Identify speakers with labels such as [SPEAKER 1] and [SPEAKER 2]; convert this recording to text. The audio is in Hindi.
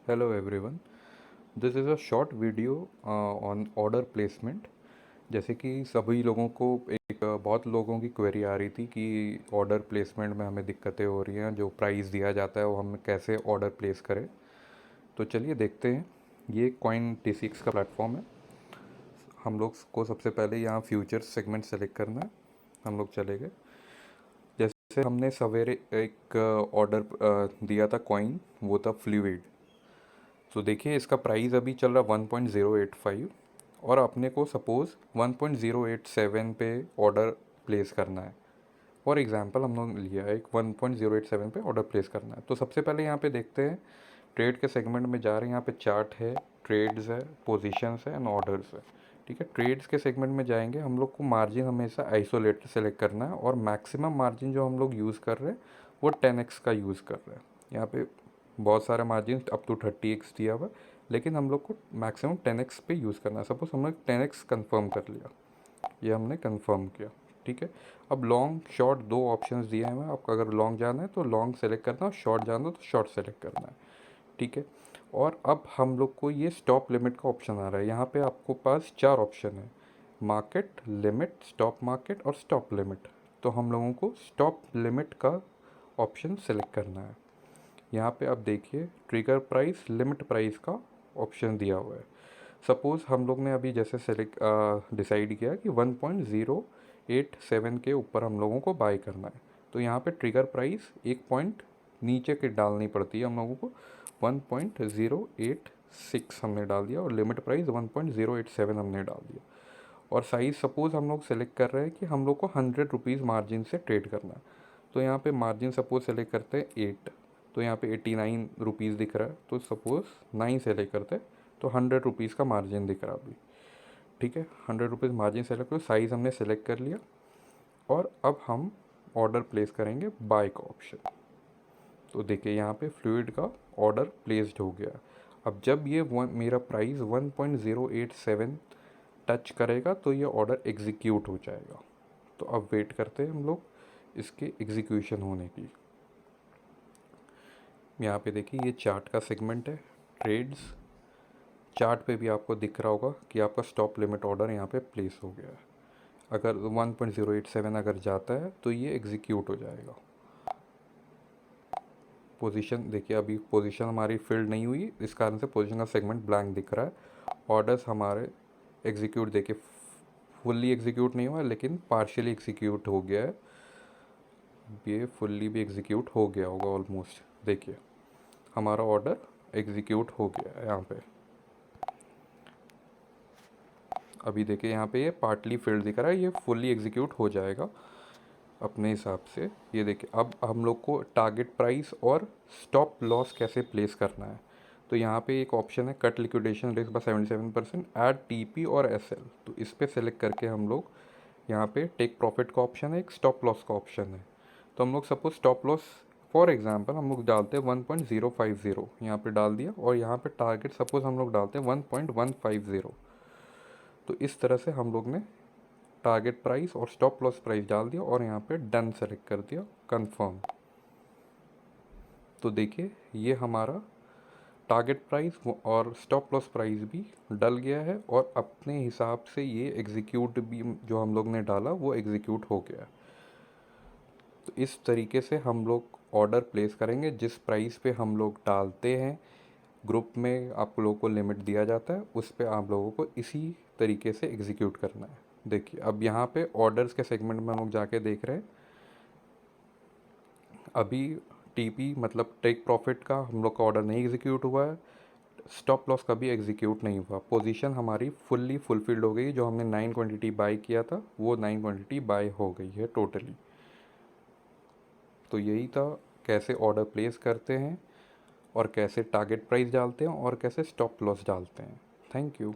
[SPEAKER 1] Hello everyone. This is a short video on order placement. जैसे कि सभी लोगों को बहुत लोगों की क्वेरी आ रही थी कि ऑर्डर प्लेसमेंट में हमें दिक्कतें हो रही हैं, जो प्राइस दिया जाता है वो हम कैसे ऑर्डर प्लेस करें। तो चलिए देखते हैं। ये Coin-T6 का प्लेटफॉर्म है। हम लोग को सबसे पहले यहाँ फ्यूचर सेगमेंट सेलेक्ट करना है। हम लोग चले गए। जैसे हमने सवेरे एक ऑर्डर दिया था कॉइन, वो था फ्लूइड। तो देखिए इसका प्राइस अभी चल रहा 1.085 और अपने को सपोज़ 1.087 पे ऑर्डर प्लेस करना है। फॉर एग्जांपल हम लोग लिया है एक 1.087 पे ऑर्डर प्लेस करना है। तो सबसे पहले यहाँ पे देखते हैं, ट्रेड के सेगमेंट में जा रहे हैं। यहाँ पे चार्ट है, ट्रेड्स है, पोजीशंस है एंड ऑर्डर्स है। ठीक है, ट्रेड्स के सेगमेंट में जाएंगे। हम लोग को मार्जिन हमेशा आइसोलेटेड सेलेक्ट करना है और मैक्सिमम मार्जिन जो हम लोग यूज़ कर रहे हैं वो 10x का यूज़ कर रहे हैं। यहाँ पे बहुत सारे मार्जिन अप टू 30x दिया हुआ है, लेकिन हम लोग को मैक्सिमम 10x पे यूज़ करना है। सपोज हमने 10x कंफर्म कर लिया, ये हमने कंफर्म किया। ठीक है, अब लॉन्ग शॉर्ट दो ऑप्शंस दिए हैं। आपको अगर लॉन्ग जाना है तो लॉन्ग सेलेक्ट करना है, शॉर्ट जाना है तो शॉर्ट सेलेक्ट करना है। ठीक है, और अब हम लोग को ये स्टॉप लिमिट का ऑप्शन आ रहा है। यहाँ पे आपको पास चार ऑप्शन है, मार्केट, लिमिट, स्टॉप मार्केट और स्टॉप लिमिट। तो हम लोगों को स्टॉप लिमिट का ऑप्शन सेलेक्ट करना है। यहाँ पे आप देखिए ट्रिगर प्राइस, लिमिट प्राइस का ऑप्शन दिया हुआ है। सपोज़ हम लोग ने अभी जैसे सेलेक्ट डिसाइड किया कि 1.087 के ऊपर हम लोगों को बाय करना है। तो यहाँ पे ट्रिगर प्राइस एक पॉइंट नीचे के डालनी पड़ती है हम लोगों को। 1.086 हमने डाल दिया और लिमिट प्राइस 1.087 हमने डाल दिया। और साइज़ सपोज़ हम लोग सेलेक्ट कर रहे हैं कि हम लोग को 100 रुपीज़ मार्जिन से ट्रेड करना है। तो यहाँ पे मार्जिन सपोज़ सेलेक्ट करते हैं 8, तो यहाँ पे 89 रुपीज़ दिख रहा है। तो सपोज़ 9 सेलेक्ट करते हैं तो 100 रुपीज़ का मार्जिन दिख रहा अभी। ठीक है, 100 रुपीज़ मार्जिन सेलेक्ट करो, साइज़ हमने सेलेक्ट कर लिया और अब हम ऑर्डर प्लेस करेंगे बाय का ऑप्शन। तो देखिए यहाँ पे फ्लूइड का ऑर्डर प्लेस्ड हो गया। अब जब ये मेरा प्राइस 1.087 टच करेगा तो ये ऑर्डर एग्जीक्यूट हो जाएगा। तो अब वेट करते हैं हम लोग इसके एग्जीक्यूशन होने की। यहाँ पे देखिए ये चार्ट का सेगमेंट है, ट्रेड्स। चार्ट पे भी आपको दिख रहा होगा कि आपका स्टॉप लिमिट ऑर्डर यहाँ पे प्लेस हो गया है। अगर 1.087 अगर जाता है तो ये एग्जीक्यूट हो जाएगा। पोजीशन देखिए, अभी पोजीशन हमारी फिल्ड नहीं हुई, इस कारण से पोजीशन का सेगमेंट ब्लैंक दिख रहा है। ऑर्डर्स हमारे एग्जीक्यूट देखिए फुल्ली एग्जीक्यूट नहीं हुआ लेकिन पार्शियली एग्जीक्यूट हो गया है। ये फुल्ली भी एग्जीक्यूट हो गया होगा ऑलमोस्ट। देखिए हमारा ऑर्डर एग्जीक्यूट हो गया है यहाँ पे। अभी देखिए यहाँ पे ये पार्टली फिल्ड दिख रहा है, ये फुल्ली एग्जीक्यूट हो जाएगा अपने हिसाब से। ये देखिए अब हम लोग को टारगेट प्राइस और स्टॉप लॉस कैसे प्लेस करना है। तो यहाँ पे एक ऑप्शन है cut liquidation risk by 77%, add TP और एसएल। तो इस पर सेलेक्ट करके हम लोग यहाँ पे टेक प्रॉफिट का ऑप्शन है, एक स्टॉप लॉस का ऑप्शन है। तो हम लोग suppose stop loss for example हम लोग डालते हैं 1.050, यहाँ पे डाल दिया। और यहाँ पे टारगेट सपोज हम लोग डालते हैं 1.150। तो इस तरह से हम लोग ने टारगेट प्राइस और स्टॉप लॉस प्राइस डाल दिया और यहाँ पे डन सेलेक्ट कर दिया, कंफर्म। तो देखिए ये हमारा टारगेट प्राइस और स्टॉप लॉस प्राइस भी डल गया है और अपने हिसाब से ये एग्जीक्यूट भी जो हम लोग ने डाला वो एग्जीक्यूट हो गया। तो इस तरीके से हम लोग ऑर्डर प्लेस करेंगे। जिस प्राइस पे हम लोग डालते हैं, ग्रुप में आप लोगों को लिमिट दिया जाता है, उस पे आप लोगों को इसी तरीके से एग्जीक्यूट करना है। देखिए अब यहाँ पे ऑर्डर्स के सेगमेंट में हम लोग जाके देख रहे हैं, अभी टीपी मतलब टेक प्रॉफिट का हम लोग का ऑर्डर नहीं एग्जीक्यूट हुआ है, स्टॉप लॉस का भी एग्जीक्यूट नहीं हुआ। पोजीशन हमारी फुल्ली फुलफिल्ड हो गई। जो हमने 9 क्वांटिटी बाय किया था वो 9 क्वांटिटी बाय हो गई है टोटली। तो यही था कैसे ऑर्डर प्लेस करते हैं और कैसे टारगेट प्राइस डालते हैं और कैसे स्टॉप लॉस डालते हैं। Thank you.